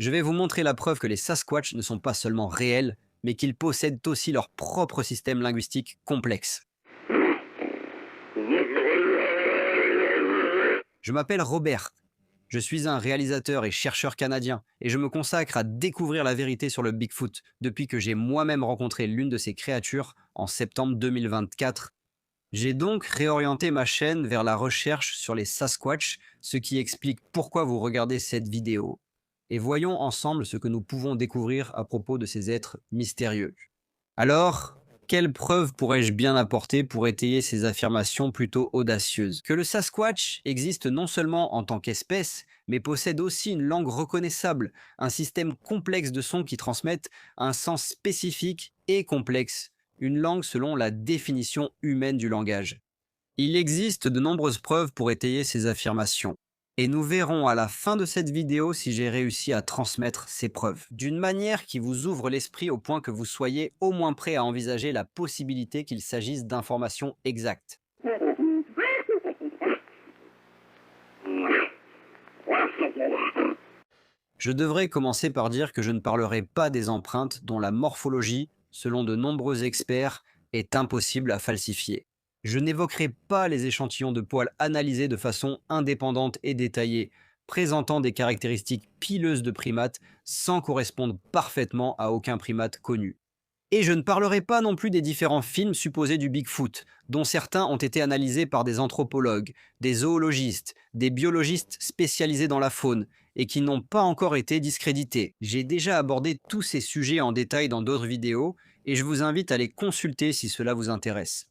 Je vais vous montrer la preuve que les Sasquatch ne sont pas seulement réels, mais qu'ils possèdent aussi leur propre système linguistique complexe. Je m'appelle Robert. Je suis un réalisateur et chercheur canadien, et je me consacre à découvrir la vérité sur le Bigfoot depuis que j'ai moi-même rencontré l'une de ces créatures en septembre 2024. J'ai donc réorienté ma chaîne vers la recherche sur les Sasquatch, ce qui explique pourquoi vous regardez cette vidéo. Et voyons ensemble ce que nous pouvons découvrir à propos de ces êtres mystérieux. Alors, quelles preuves pourrais-je bien apporter pour étayer ces affirmations plutôt audacieuses? Que le Sasquatch existe non seulement en tant qu'espèce, mais possède aussi une langue reconnaissable, un système complexe de sons qui transmettent un sens spécifique et complexe, une langue selon la définition humaine du langage. Il existe de nombreuses preuves pour étayer ces affirmations. Et nous verrons à la fin de cette vidéo si j'ai réussi à transmettre ces preuves, d'une manière qui vous ouvre l'esprit au point que vous soyez au moins prêt à envisager la possibilité qu'il s'agisse d'informations exactes. Je devrais commencer par dire que je ne parlerai pas des empreintes dont la morphologie, selon de nombreux experts, est impossible à falsifier. Je n'évoquerai pas les échantillons de poils analysés de façon indépendante et détaillée, présentant des caractéristiques pileuses de primates sans correspondre parfaitement à aucun primate connu. Et je ne parlerai pas non plus des différents films supposés du Bigfoot, dont certains ont été analysés par des anthropologues, des zoologistes, des biologistes spécialisés dans la faune, et qui n'ont pas encore été discrédités. J'ai déjà abordé tous ces sujets en détail dans d'autres vidéos, et je vous invite à les consulter si cela vous intéresse.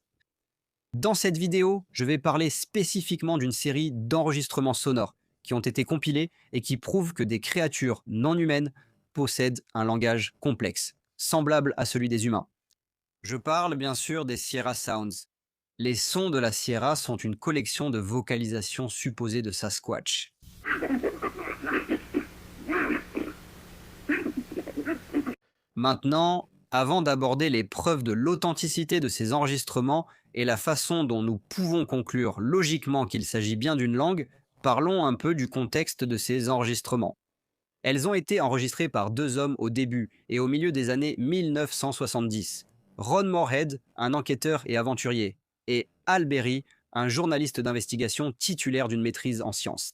Dans cette vidéo, je vais parler spécifiquement d'une série d'enregistrements sonores qui ont été compilés et qui prouvent que des créatures non humaines possèdent un langage complexe, semblable à celui des humains. Je parle bien sûr des Sierra Sounds. Les sons de la Sierra sont une collection de vocalisations supposées de Sasquatch. Maintenant, avant d'aborder les preuves de l'authenticité de ces enregistrements et la façon dont nous pouvons conclure logiquement qu'il s'agit bien d'une langue, parlons un peu du contexte de ces enregistrements. Elles ont été enregistrées par deux hommes au début et au milieu des années 1970. Ron Morehead, un enquêteur et aventurier, et Al Berry, un journaliste d'investigation titulaire d'une maîtrise en sciences.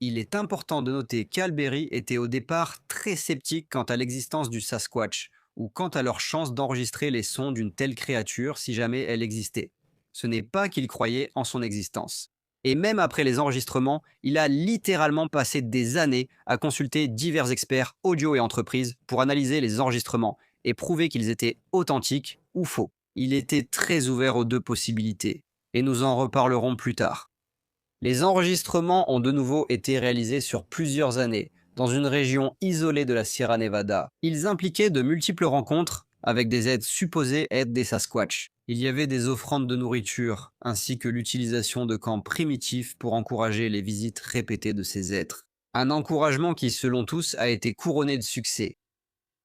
Il est important de noter qu'Al Berry était au départ très sceptique quant à l'existence du Sasquatch, ou quant à leur chance d'enregistrer les sons d'une telle créature si jamais elle existait. Ce n'est pas qu'il croyait en son existence. Et même après les enregistrements, il a littéralement passé des années à consulter divers experts audio et entreprises pour analyser les enregistrements et prouver qu'ils étaient authentiques ou faux. Il était très ouvert aux deux possibilités, et nous en reparlerons plus tard. Les enregistrements ont de nouveau été réalisés sur plusieurs années, dans une région isolée de la Sierra Nevada. Ils impliquaient de multiples rencontres avec des êtres supposés être des Sasquatch. Il y avait des offrandes de nourriture, ainsi que l'utilisation de camps primitifs pour encourager les visites répétées de ces êtres. Un encouragement qui, selon tous, a été couronné de succès.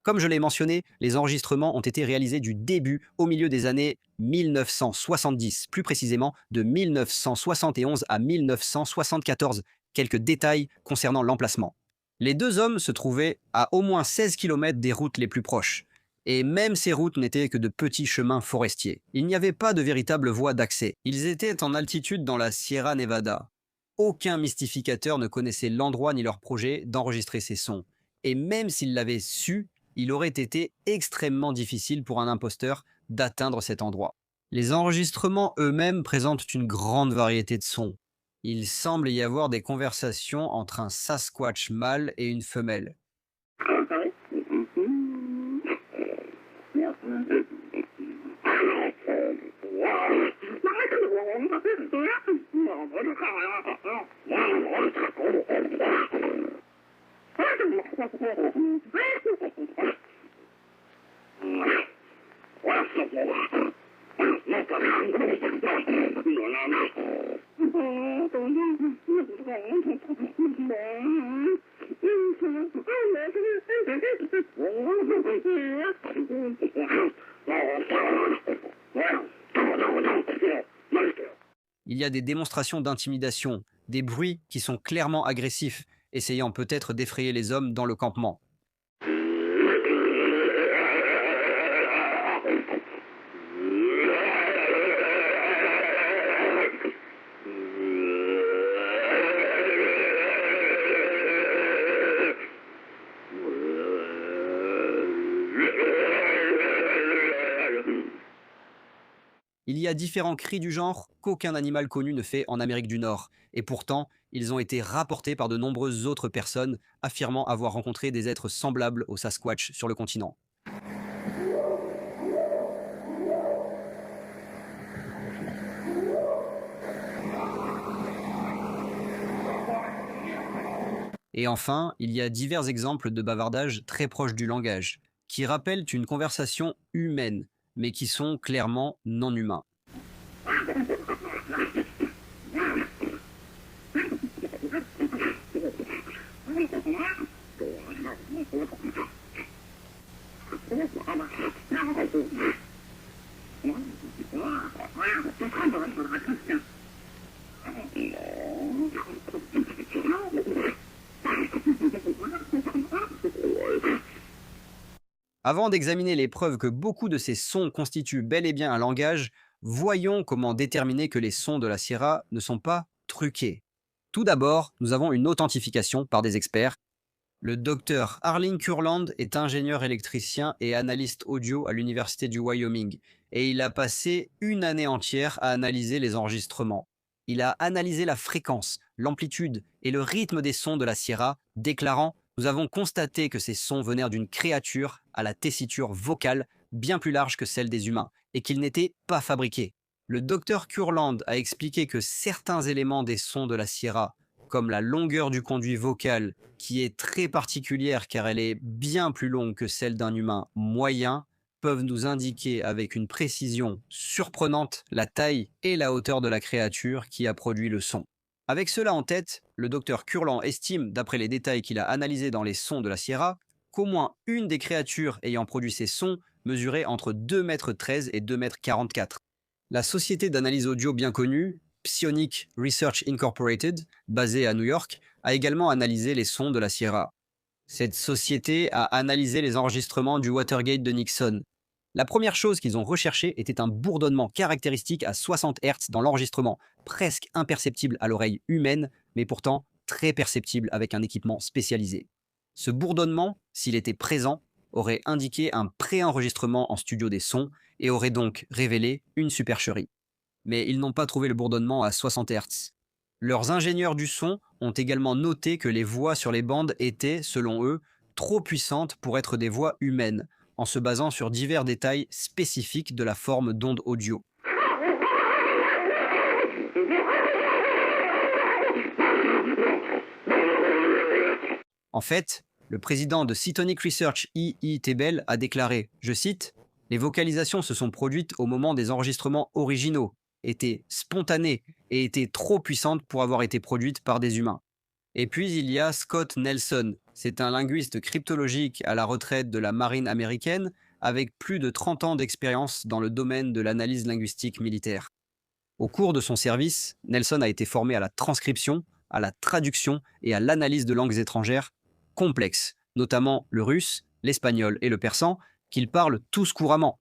Comme je l'ai mentionné, les enregistrements ont été réalisés du début au milieu des années 1970, plus précisément de 1971 à 1974. Quelques détails concernant l'emplacement. Les deux hommes se trouvaient à au moins 16 km des routes les plus proches. Et même ces routes n'étaient que de petits chemins forestiers. Il n'y avait pas de véritable voie d'accès. Ils étaient en altitude dans la Sierra Nevada. Aucun mystificateur ne connaissait l'endroit ni leur projet d'enregistrer ces sons. Et même s'ils l'avaient su, il aurait été extrêmement difficile pour un imposteur d'atteindre cet endroit. Les enregistrements eux-mêmes présentent une grande variété de sons. Il semble y avoir des conversations entre un Sasquatch mâle et une femelle. Il y a des démonstrations d'intimidation, des bruits qui sont clairement agressifs essayant peut-être d'effrayer les hommes dans le campement. Il y a différents cris du genre qu'aucun animal connu ne fait en Amérique du Nord, et pourtant, ils ont été rapportés par de nombreuses autres personnes affirmant avoir rencontré des êtres semblables au Sasquatch sur le continent. Et enfin, il y a divers exemples de bavardage très proches du langage, qui rappellent une conversation humaine, mais qui sont clairement non humains. Avant d'examiner les preuves que beaucoup de ces sons constituent bel et bien un langage, voyons comment déterminer que les sons de la Sierra ne sont pas truqués. Tout d'abord, nous avons une authentification par des experts. Le docteur Arling Kurland est ingénieur électricien et analyste audio à l'Université du Wyoming, et il a passé une année entière à analyser les enregistrements. Il a analysé la fréquence, l'amplitude et le rythme des sons de la Sierra, déclarant: Nous avons constaté que ces sons venaient d'une créature à la tessiture vocale bien plus large que celle des humains, et qu'ils n'étaient pas fabriqués. Le docteur Kurland a expliqué que certains éléments des sons de la Sierra, comme la longueur du conduit vocal, qui est très particulière car elle est bien plus longue que celle d'un humain moyen, peuvent nous indiquer avec une précision surprenante la taille et la hauteur de la créature qui a produit le son. Avec cela en tête, le docteur Kurland estime, d'après les détails qu'il a analysés dans les sons de la Sierra, qu'au moins une des créatures ayant produit ces sons mesurait entre 2,13 m et 2,44 m. La société d'analyse audio bien connue, Psionic Research Incorporated, basée à New York, a également analysé les sons de la Sierra. Cette société a analysé les enregistrements du Watergate de Nixon. La première chose qu'ils ont recherché était un bourdonnement caractéristique à 60 Hz dans l'enregistrement, presque imperceptible à l'oreille humaine, mais pourtant très perceptible avec un équipement spécialisé. Ce bourdonnement, s'il était présent, aurait indiqué un pré-enregistrement en studio des sons et aurait donc révélé une supercherie. Mais ils n'ont pas trouvé le bourdonnement à 60 Hz. Leurs ingénieurs du son ont également noté que les voix sur les bandes étaient, selon eux, trop puissantes pour être des voix humaines, en se basant sur divers détails spécifiques de la forme d'onde audio. En fait, le président de Cytonic Research, E.E. Tebel, a déclaré, je cite, « Les vocalisations se sont produites au moment des enregistrements originaux, étaient spontanées et étaient trop puissantes pour avoir été produites par des humains. » Et puis il y a Scott Nelson, c'est un linguiste cryptologique à la retraite de la marine américaine, avec plus de 30 ans d'expérience dans le domaine de l'analyse linguistique militaire. Au cours de son service, Nelson a été formé à la transcription, à la traduction et à l'analyse de langues étrangères complexes, notamment le russe, l'espagnol et le persan, qu'il parle tous couramment.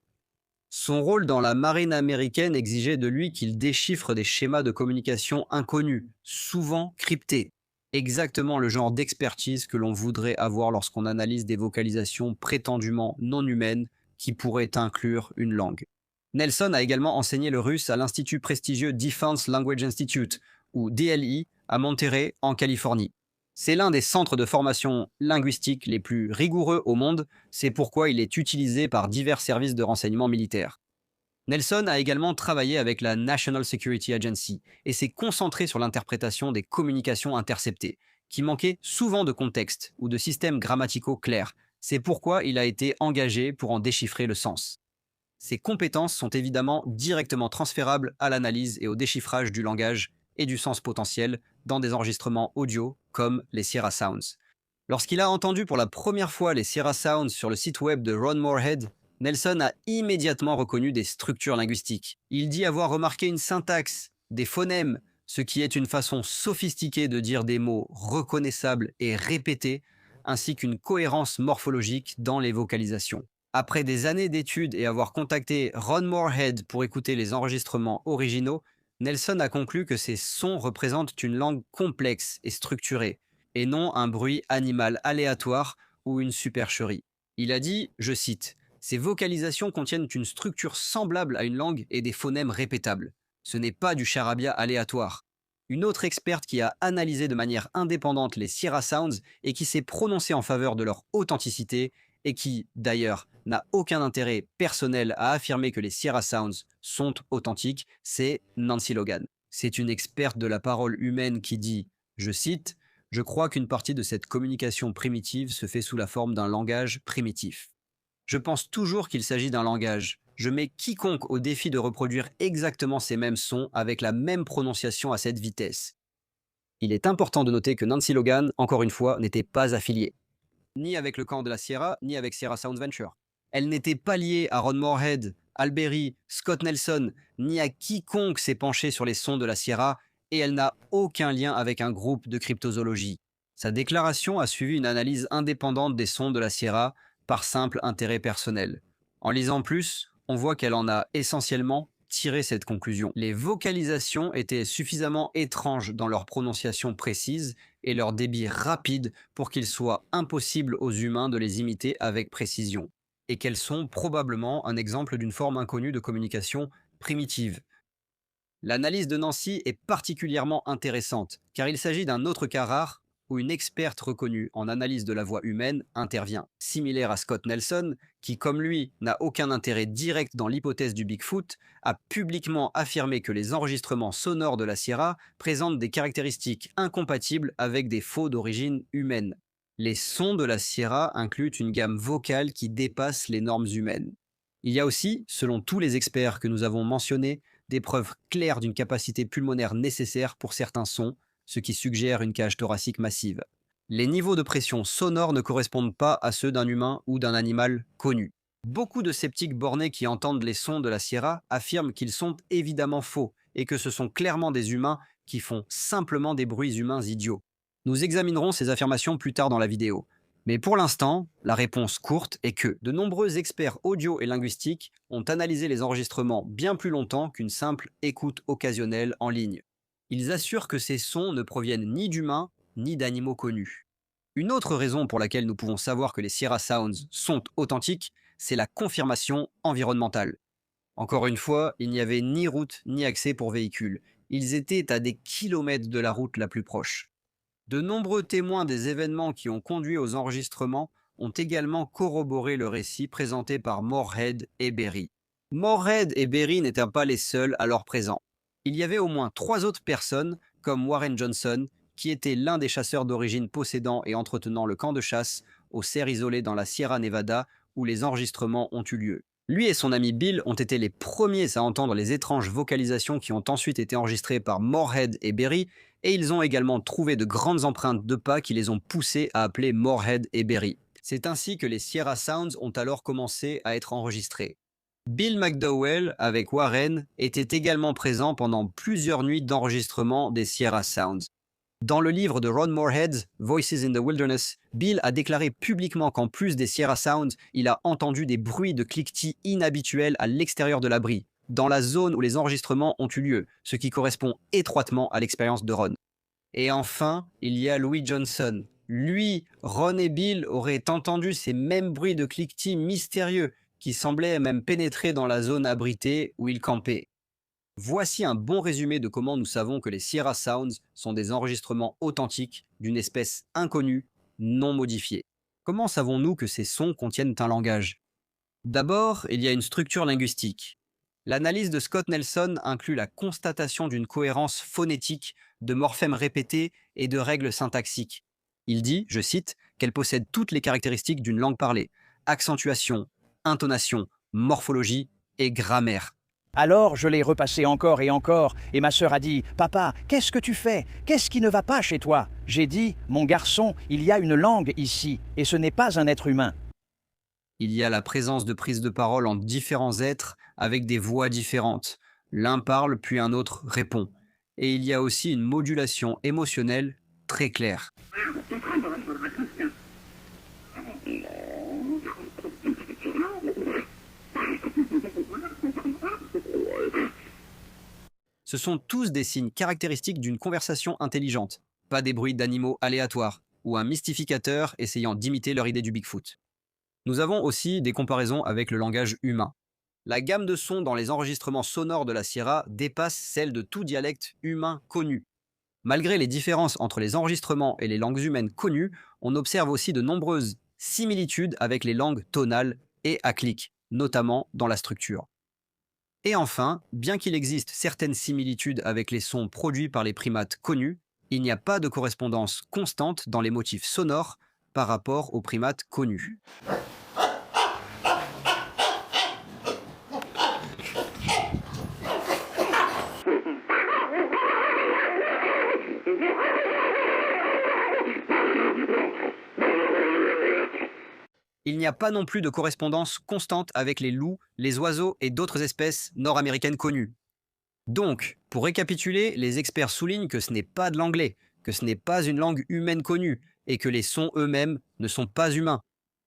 Son rôle dans la marine américaine exigeait de lui qu'il déchiffre des schémas de communication inconnus, souvent cryptés. Exactement le genre d'expertise que l'on voudrait avoir lorsqu'on analyse des vocalisations prétendument non humaines qui pourraient inclure une langue. Nelson a également enseigné le russe à l'Institut prestigieux Defense Language Institute, ou DLI, à Monterey, en Californie. C'est l'un des centres de formation linguistique les plus rigoureux au monde, c'est pourquoi il est utilisé par divers services de renseignement militaires. Nelson a également travaillé avec la National Security Agency et s'est concentré sur l'interprétation des communications interceptées, qui manquaient souvent de contexte ou de systèmes grammaticaux clairs. C'est pourquoi il a été engagé pour en déchiffrer le sens. Ces compétences sont évidemment directement transférables à l'analyse et au déchiffrage du langage et du sens potentiel dans des enregistrements audio comme les Sierra Sounds. Lorsqu'il a entendu pour la première fois les Sierra Sounds sur le site web de Ron Morehead, Nelson a immédiatement reconnu des structures linguistiques. Il dit avoir remarqué une syntaxe, des phonèmes, ce qui est une façon sophistiquée de dire des mots reconnaissables et répétés, ainsi qu'une cohérence morphologique dans les vocalisations. Après des années d'études et avoir contacté Ron Moorhead pour écouter les enregistrements originaux, Nelson a conclu que ces sons représentent une langue complexe et structurée, et non un bruit animal aléatoire ou une supercherie. Il a dit, je cite, ces vocalisations contiennent une structure semblable à une langue et des phonèmes répétables. Ce n'est pas du charabia aléatoire. Une autre experte qui a analysé de manière indépendante les Sierra Sounds et qui s'est prononcée en faveur de leur authenticité et qui, d'ailleurs, n'a aucun intérêt personnel à affirmer que les Sierra Sounds sont authentiques, c'est Nancy Logan. C'est une experte de la parole humaine qui dit, je cite, « Je crois qu'une partie de cette communication primitive se fait sous la forme d'un langage primitif. Je pense toujours qu'il s'agit d'un langage. Je mets quiconque au défi de reproduire exactement ces mêmes sons avec la même prononciation à cette vitesse. » Il est important de noter que Nancy Logan, encore une fois, n'était pas affiliée, ni avec le camp de la Sierra, ni avec Sierra Sound Venture. Elle n'était pas liée à Ron Moorhead, Al Berry, Scott Nelson, ni à quiconque s'est penché sur les sons de la Sierra, et elle n'a aucun lien avec un groupe de cryptozoologie. Sa déclaration a suivi une analyse indépendante des sons de la Sierra par simple intérêt personnel. En lisant plus, on voit qu'elle en a essentiellement tiré cette conclusion. Les vocalisations étaient suffisamment étranges dans leur prononciation précise et leur débit rapide pour qu'il soit impossible aux humains de les imiter avec précision, et qu'elles sont probablement un exemple d'une forme inconnue de communication primitive. L'analyse de Nancy est particulièrement intéressante, car il s'agit d'un autre cas rare où une experte reconnue en analyse de la voix humaine intervient, similaire à Scott Nelson, qui, comme lui, n'a aucun intérêt direct dans l'hypothèse du Bigfoot, a publiquement affirmé que les enregistrements sonores de la Sierra présentent des caractéristiques incompatibles avec des faux d'origine humaine. Les sons de la Sierra incluent une gamme vocale qui dépasse les normes humaines. Il y a aussi, selon tous les experts que nous avons mentionnés, des preuves claires d'une capacité pulmonaire nécessaire pour certains sons, ce qui suggère une cage thoracique massive. Les niveaux de pression sonore ne correspondent pas à ceux d'un humain ou d'un animal connu. Beaucoup de sceptiques bornés qui entendent les sons de la Sierra affirment qu'ils sont évidemment faux et que ce sont clairement des humains qui font simplement des bruits humains idiots. Nous examinerons ces affirmations plus tard dans la vidéo. Mais pour l'instant, la réponse courte est que de nombreux experts audio et linguistiques ont analysé les enregistrements bien plus longtemps qu'une simple écoute occasionnelle en ligne. Ils assurent que ces sons ne proviennent ni d'humains ni d'animaux connus. Une autre raison pour laquelle nous pouvons savoir que les Sierra Sounds sont authentiques, c'est la confirmation environnementale. Encore une fois, il n'y avait ni route ni accès pour véhicules. Ils étaient à des kilomètres de la route la plus proche. De nombreux témoins des événements qui ont conduit aux enregistrements ont également corroboré le récit présenté par Moorhead et Berry. Moorhead et Berry n'étaient pas les seuls alors présents. Il y avait au moins 3 autres personnes, comme Warren Johnson, qui était l'un des chasseurs d'origine possédant et entretenant le camp de chasse aux serres isolées dans la Sierra Nevada où les enregistrements ont eu lieu. Lui et son ami Bill ont été les premiers à entendre les étranges vocalisations qui ont ensuite été enregistrées par Moorhead et Berry, et ils ont également trouvé de grandes empreintes de pas qui les ont poussés à appeler Moorhead et Berry. C'est ainsi que les Sierra Sounds ont alors commencé à être enregistrés. Bill McDowell, avec Warren, était également présent pendant plusieurs nuits d'enregistrement des Sierra Sounds. Dans le livre de Ron Moorhead, Voices in the Wilderness, Bill a déclaré publiquement qu'en plus des Sierra Sounds, il a entendu des bruits de cliquetis inhabituels à l'extérieur de l'abri, dans la zone où les enregistrements ont eu lieu, ce qui correspond étroitement à l'expérience de Ron. Et enfin, il y a Louis Johnson. Lui, Ron et Bill auraient entendu ces mêmes bruits de cliquetis mystérieux qui semblaient même pénétrer dans la zone abritée où ils campaient. Voici un bon résumé de comment nous savons que les Sierra Sounds sont des enregistrements authentiques d'une espèce inconnue, non modifiée. Comment savons-nous que ces sons contiennent un langage? D'abord, il y a une structure linguistique. L'analyse de Scott Nelson inclut la constatation d'une cohérence phonétique, de morphèmes répétés et de règles syntaxiques. Il dit, je cite, qu'elle possède toutes les caractéristiques d'une langue parlée: accentuation, intonation, morphologie et grammaire. Alors je l'ai repassé encore, et ma sœur a dit « Papa, qu'est-ce que tu fais? Qu'est-ce qui ne va pas chez toi ?» J'ai dit « Mon garçon, il y a une langue ici, et ce n'est pas un être humain. » Il y a la présence de prises de parole en différents êtres avec des voix différentes. L'un parle, puis un autre répond. et il y a aussi une modulation émotionnelle très claire. Ce sont tous des signes caractéristiques d'une conversation intelligente, pas des bruits d'animaux aléatoires ou un mystificateur essayant d'imiter leur idée du Bigfoot. Nous avons aussi des comparaisons avec le langage humain. La gamme de sons dans les enregistrements sonores de la Sierra dépasse celle de tout dialecte humain connu. Malgré les différences entre les enregistrements et les langues humaines connues, on observe aussi de nombreuses similitudes avec les langues tonales et à clic, notamment dans la structure. Et enfin, bien qu'il existe certaines similitudes avec les sons produits par les primates connus, il n'y a pas de correspondance constante dans les motifs sonores par rapport aux primates connus. Il n'y a pas non plus de correspondance constante avec les loups, les oiseaux et d'autres espèces nord-américaines connues. Donc, pour récapituler, les experts soulignent que ce n'est pas de l'anglais, que ce n'est pas une langue humaine connue, et que les sons eux-mêmes ne sont pas humains.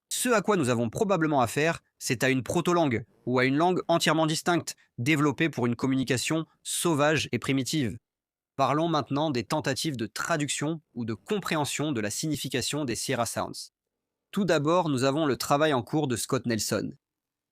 Ce à quoi nous avons probablement affaire, c'est à une proto-langue, ou à une langue entièrement distincte, développée pour une communication sauvage et primitive. Parlons maintenant des tentatives de traduction ou de compréhension de la signification des Sierra Sounds. Tout d'abord, nous avons le travail en cours de Scott Nelson.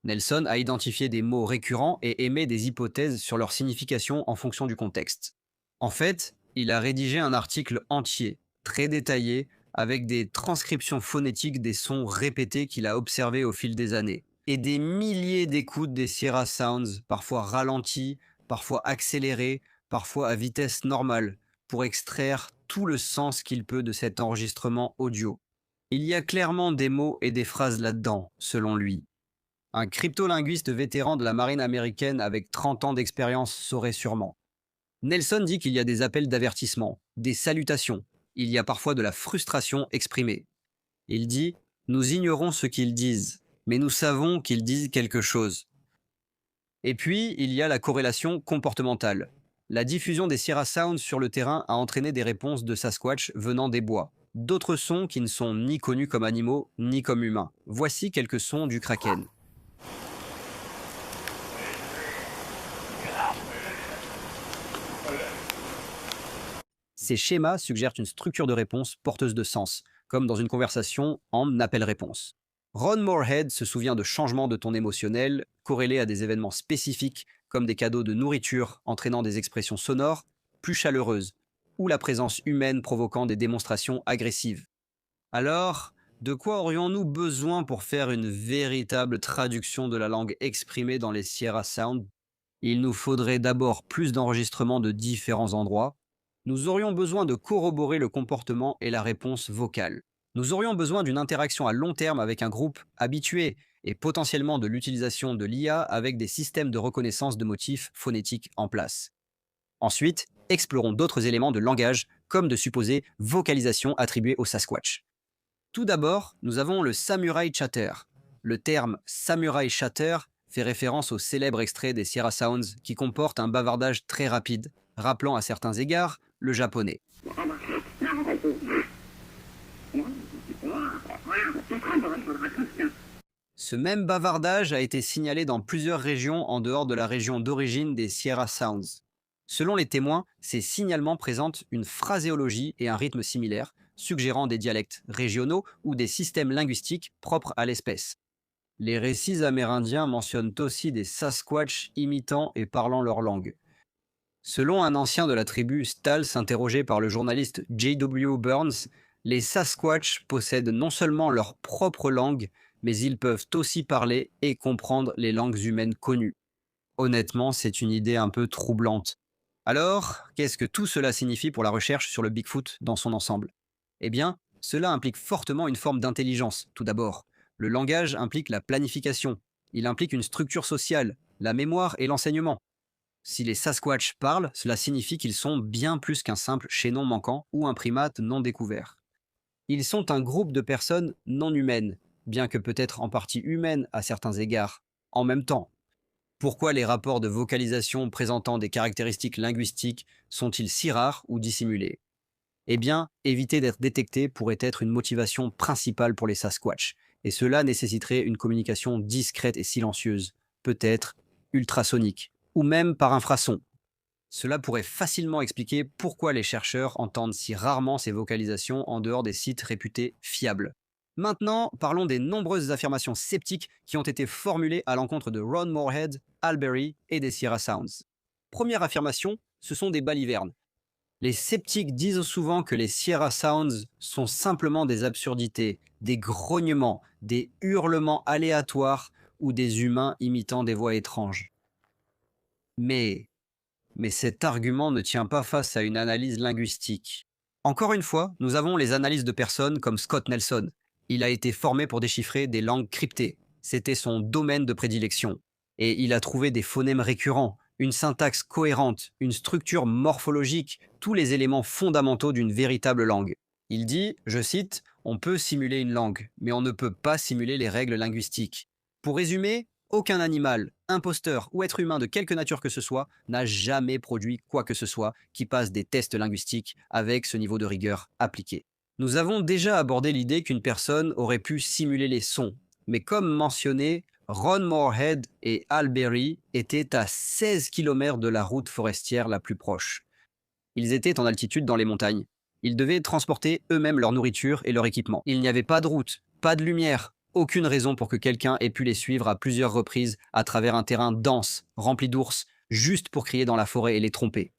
Nelson a identifié des mots récurrents et émet des hypothèses sur leur signification en fonction du contexte. En fait, il a rédigé un article entier, très détaillé, avec des transcriptions phonétiques des sons répétés qu'il a observés au fil des années, et des milliers d'écoutes des Sierra Sounds, parfois ralenties, parfois accélérées, parfois à vitesse normale, pour extraire tout le sens qu'il peut de cet enregistrement audio. Il y a clairement des mots et des phrases là-dedans, selon lui. Un cryptolinguiste vétéran de la marine américaine avec 30 ans d'expérience saurait sûrement. Nelson dit qu'il y a des appels d'avertissement, des salutations. Il y a parfois de la frustration exprimée. Il dit « Nous ignorons ce qu'ils disent, mais nous savons qu'ils disent quelque chose. » Et puis, il y a la corrélation comportementale. La diffusion des Sierra Sounds sur le terrain a entraîné des réponses de Sasquatch venant des bois. D'autres sons qui ne sont ni connus comme animaux, ni comme humains. Voici quelques sons du kraken. Ces schémas suggèrent une structure de réponse porteuse de sens, comme dans une conversation en appel-réponse. Ron Moorhead se souvient de changements de ton émotionnel corrélés à des événements spécifiques, comme des cadeaux de nourriture entraînant des expressions sonores plus chaleureuses, ou la présence humaine provoquant des démonstrations agressives. Alors, de quoi aurions-nous besoin pour faire une véritable traduction de la langue exprimée dans les Sierra Sound? Il nous faudrait d'abord plus d'enregistrements de différents endroits. Nous aurions besoin de corroborer le comportement et la réponse vocale. Nous aurions besoin d'une interaction à long terme avec un groupe habitué et potentiellement de l'utilisation de l'IA avec des systèmes de reconnaissance de motifs phonétiques en place. Ensuite, explorons d'autres éléments de langage, comme de supposées vocalisations attribuées au Sasquatch. Tout d'abord, nous avons le Samurai Chatter. Le terme Samurai Chatter fait référence au célèbre extrait des Sierra Sounds qui comporte un bavardage très rapide, rappelant à certains égards le japonais. Ce même bavardage a été signalé dans plusieurs régions en dehors de la région d'origine des Sierra Sounds. Selon les témoins, ces signalements présentent une phraséologie et un rythme similaires, suggérant des dialectes régionaux ou des systèmes linguistiques propres à l'espèce. Les récits amérindiens mentionnent aussi des Sasquatch imitant et parlant leur langue. Selon un ancien de la tribu Stals interrogé par le journaliste J.W. Burns, les Sasquatch possèdent non seulement leur propre langue, mais ils peuvent aussi parler et comprendre les langues humaines connues. Honnêtement, c'est une idée un peu troublante. Alors, qu'est-ce que tout cela signifie pour la recherche sur le Bigfoot dans son ensemble? Eh bien, cela implique fortement une forme d'intelligence, tout d'abord. Le langage implique la planification. Il implique une structure sociale, la mémoire et l'enseignement. Si les Sasquatch parlent, cela signifie qu'ils sont bien plus qu'un simple chaînon manquant ou un primate non découvert. Ils sont un groupe de personnes non humaines, bien que peut-être en partie humaines à certains égards, en même temps. Pourquoi les rapports de vocalisation présentant des caractéristiques linguistiques sont-ils si rares ou dissimulés? Eh bien, éviter d'être détecté pourrait être une motivation principale pour les Sasquatch, et cela nécessiterait une communication discrète et silencieuse, peut-être ultrasonique, ou même par infrasons. Cela pourrait facilement expliquer pourquoi les chercheurs entendent si rarement ces vocalisations en dehors des sites réputés fiables. Maintenant, parlons des nombreuses affirmations sceptiques qui ont été formulées à l'encontre de Ron Morehead, Al Berry et des Sierra Sounds. Première affirmation, ce sont des balivernes. Les sceptiques disent souvent que les Sierra Sounds sont simplement des absurdités, des grognements, des hurlements aléatoires ou des humains imitant des voix étranges. Mais Mais cet argument ne tient pas face à une analyse linguistique. Encore une fois, nous avons les analyses de personnes comme Scott Nelson. Il a été formé pour déchiffrer des langues cryptées. C'était son domaine de prédilection. Et il a trouvé des phonèmes récurrents, une syntaxe cohérente, une structure morphologique, tous les éléments fondamentaux d'une véritable langue. Il dit, je cite, on peut simuler une langue, mais on ne peut pas simuler les règles linguistiques. Pour résumer, aucun animal, imposteur ou être humain de quelque nature que ce soit n'a jamais produit quoi que ce soit qui passe des tests linguistiques avec ce niveau de rigueur appliqué. Nous avons déjà abordé l'idée qu'une personne aurait pu simuler les sons, mais comme mentionné, Ron Morehead et Al Berry étaient à 16 km de la route forestière la plus proche. Ils étaient en altitude dans les montagnes. Ils devaient transporter eux-mêmes leur nourriture et leur équipement. Il n'y avait pas de route, pas de lumière, aucune raison pour que quelqu'un ait pu les suivre à plusieurs reprises à travers un terrain dense, rempli d'ours, juste pour crier dans la forêt et les tromper.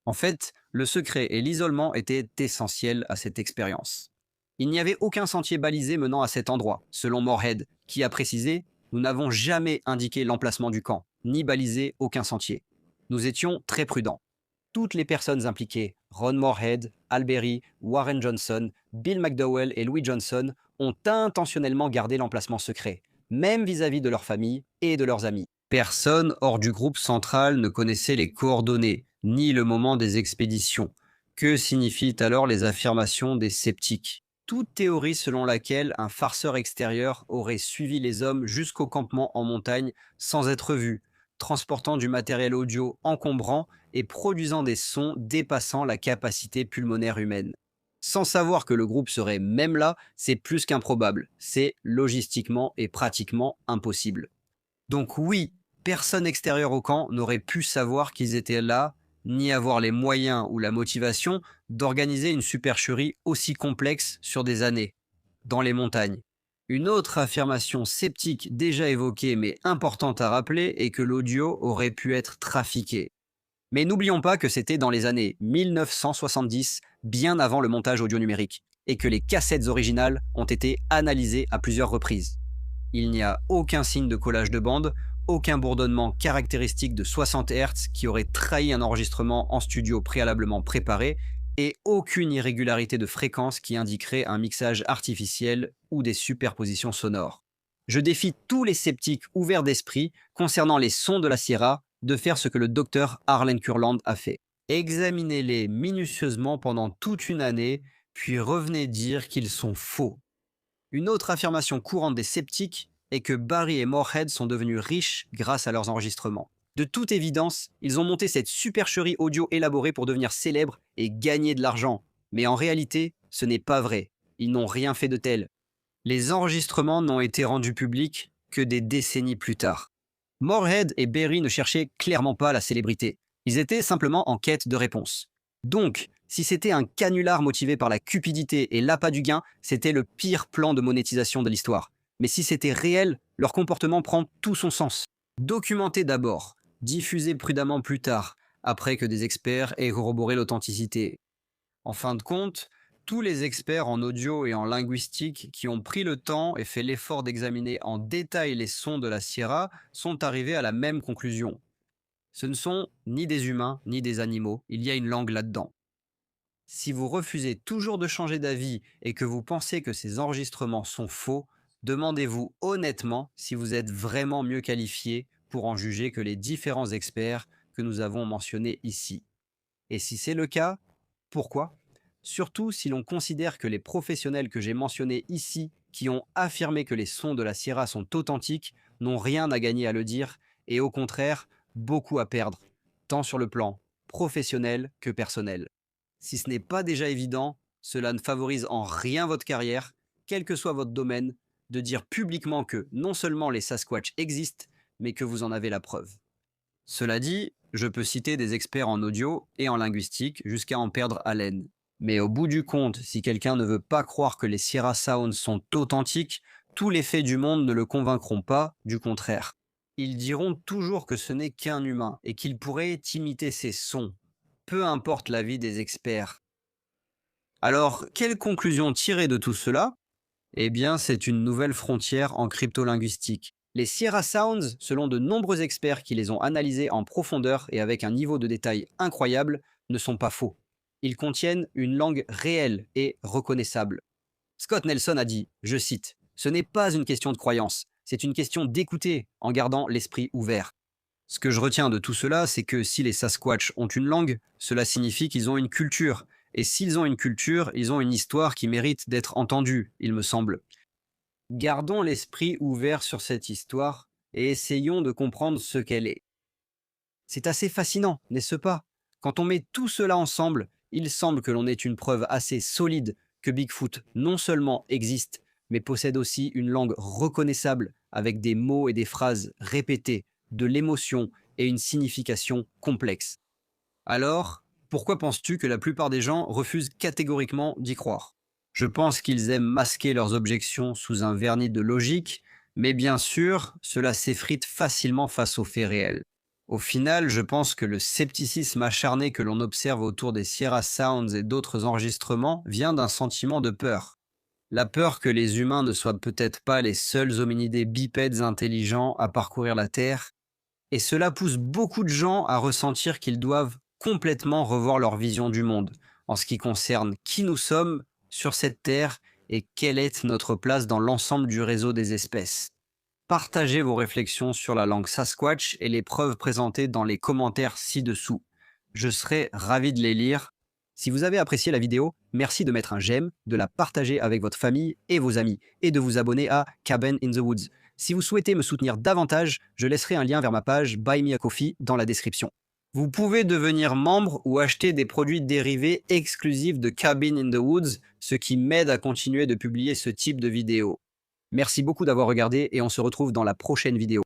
En fait, le secret et l'isolement étaient essentiels à cette expérience. Il n'y avait aucun sentier balisé menant à cet endroit, selon Morehead, qui a précisé « Nous n'avons jamais indiqué l'emplacement du camp, ni balisé aucun sentier. Nous étions très prudents. » Toutes les personnes impliquées, Ron Morehead, Al Berry, Warren Johnson, Bill McDowell et Louis Johnson, ont intentionnellement gardé l'emplacement secret, même vis-à-vis de leur famille et de leurs amis. Personne hors du groupe central ne connaissait les coordonnées, ni le moment des expéditions. Que signifient alors les affirmations des sceptiques? Toute théorie selon laquelle un farceur extérieur aurait suivi les hommes jusqu'au campement en montagne sans être vu, transportant du matériel audio encombrant et produisant des sons dépassant la capacité pulmonaire humaine. Sans savoir que le groupe serait même là, c'est plus qu'improbable. C'est logistiquement et pratiquement impossible. Donc oui, personne extérieur au camp n'aurait pu savoir qu'ils étaient là, ni avoir les moyens ou la motivation d'organiser une supercherie aussi complexe sur des années, dans les montagnes. Une autre affirmation sceptique déjà évoquée mais importante à rappeler est que l'audio aurait pu être trafiqué. Mais n'oublions pas que c'était dans les années 1970, bien avant le montage audio numérique, et que les cassettes originales ont été analysées à plusieurs reprises. Il n'y a aucun signe de collage de bande, aucun bourdonnement caractéristique de 60 Hz qui aurait trahi un enregistrement en studio préalablement préparé, et aucune irrégularité de fréquence qui indiquerait un mixage artificiel ou des superpositions sonores. Je défie tous les sceptiques ouverts d'esprit concernant les sons de la Sierra de faire ce que le docteur Harlan Kurland a fait. Examinez-les minutieusement pendant toute une année, puis revenez dire qu'ils sont faux. Une autre affirmation courante des sceptiques est que Barry et Morehead sont devenus riches grâce à leurs enregistrements. De toute évidence, ils ont monté cette supercherie audio élaborée pour devenir célèbres et gagner de l'argent. Mais en réalité, ce n'est pas vrai. Ils n'ont rien fait de tel. Les enregistrements n'ont été rendus publics que des décennies plus tard. Morehead et Berry ne cherchaient clairement pas la célébrité. Ils étaient simplement en quête de réponse. Donc, si c'était un canular motivé par la cupidité et l'appât du gain, c'était le pire plan de monétisation de l'histoire. Mais si c'était réel, leur comportement prend tout son sens. Documenté d'abord, diffusé prudemment plus tard, après que des experts aient corroboré l'authenticité. En fin de compte, tous les experts en audio et en linguistique qui ont pris le temps et fait l'effort d'examiner en détail les sons de la Sierra sont arrivés à la même conclusion. Ce ne sont ni des humains ni des animaux, il y a une langue là-dedans. Si vous refusez toujours de changer d'avis et que vous pensez que ces enregistrements sont faux, demandez-vous honnêtement si vous êtes vraiment mieux qualifié pour en juger que les différents experts que nous avons mentionnés ici. Et si c'est le cas, pourquoi ? Surtout si l'on considère que les professionnels que j'ai mentionnés ici, qui ont affirmé que les sons de la Sierra sont authentiques, n'ont rien à gagner à le dire et au contraire, beaucoup à perdre, tant sur le plan professionnel que personnel. Si ce n'est pas déjà évident, cela ne favorise en rien votre carrière, quel que soit votre domaine, de dire publiquement que non seulement les Sasquatch existent, mais que vous en avez la preuve. Cela dit, je peux citer des experts en audio et en linguistique jusqu'à en perdre haleine. Mais au bout du compte, si quelqu'un ne veut pas croire que les Sierra Sounds sont authentiques, tous les faits du monde ne le convaincront pas, du contraire. Ils diront toujours que ce n'est qu'un humain et qu'il pourrait imiter ses sons, peu importe l'avis des experts. Alors, quelle conclusion tirer de tout cela? Eh bien, c'est une nouvelle frontière en cryptolinguistique. Les Sierra Sounds, selon de nombreux experts qui les ont analysés en profondeur et avec un niveau de détail incroyable, ne sont pas faux. Ils contiennent une langue réelle et reconnaissable. Scott Nelson a dit, je cite, « Ce n'est pas une question de croyance, c'est une question d'écouter en gardant l'esprit ouvert. » Ce que je retiens de tout cela, c'est que si les Sasquatch ont une langue, cela signifie qu'ils ont une culture. Et s'ils ont une culture, ils ont une histoire qui mérite d'être entendue, il me semble. Gardons l'esprit ouvert sur cette histoire et essayons de comprendre ce qu'elle est. C'est assez fascinant, n'est-ce pas? Quand on met tout cela ensemble, il semble que l'on ait une preuve assez solide que Bigfoot non seulement existe, mais possède aussi une langue reconnaissable avec des mots et des phrases répétées, de l'émotion et une signification complexe. Alors, pourquoi penses-tu que la plupart des gens refusent catégoriquement d'y croire? Je pense qu'ils aiment masquer leurs objections sous un vernis de logique, mais bien sûr, cela s'effrite facilement face aux faits réels. Au final, je pense que le scepticisme acharné que l'on observe autour des Sierra Sounds et d'autres enregistrements vient d'un sentiment de peur. La peur que les humains ne soient peut-être pas les seuls hominidés bipèdes intelligents à parcourir la Terre, et cela pousse beaucoup de gens à ressentir qu'ils doivent complètement revoir leur vision du monde, en ce qui concerne qui nous sommes sur cette Terre et quelle est notre place dans l'ensemble du réseau des espèces. Partagez vos réflexions sur la langue Sasquatch et les preuves présentées dans les commentaires ci-dessous. Je serai ravi de les lire. Si vous avez apprécié la vidéo, merci de mettre un j'aime, de la partager avec votre famille et vos amis, et de vous abonner à Cabin in the Woods. Si vous souhaitez me soutenir davantage, je laisserai un lien vers ma page Buy Me a Coffee dans la description. Vous pouvez devenir membre ou acheter des produits dérivés exclusifs de Cabin in the Woods, ce qui m'aide à continuer de publier ce type de vidéos. Merci beaucoup d'avoir regardé et on se retrouve dans la prochaine vidéo.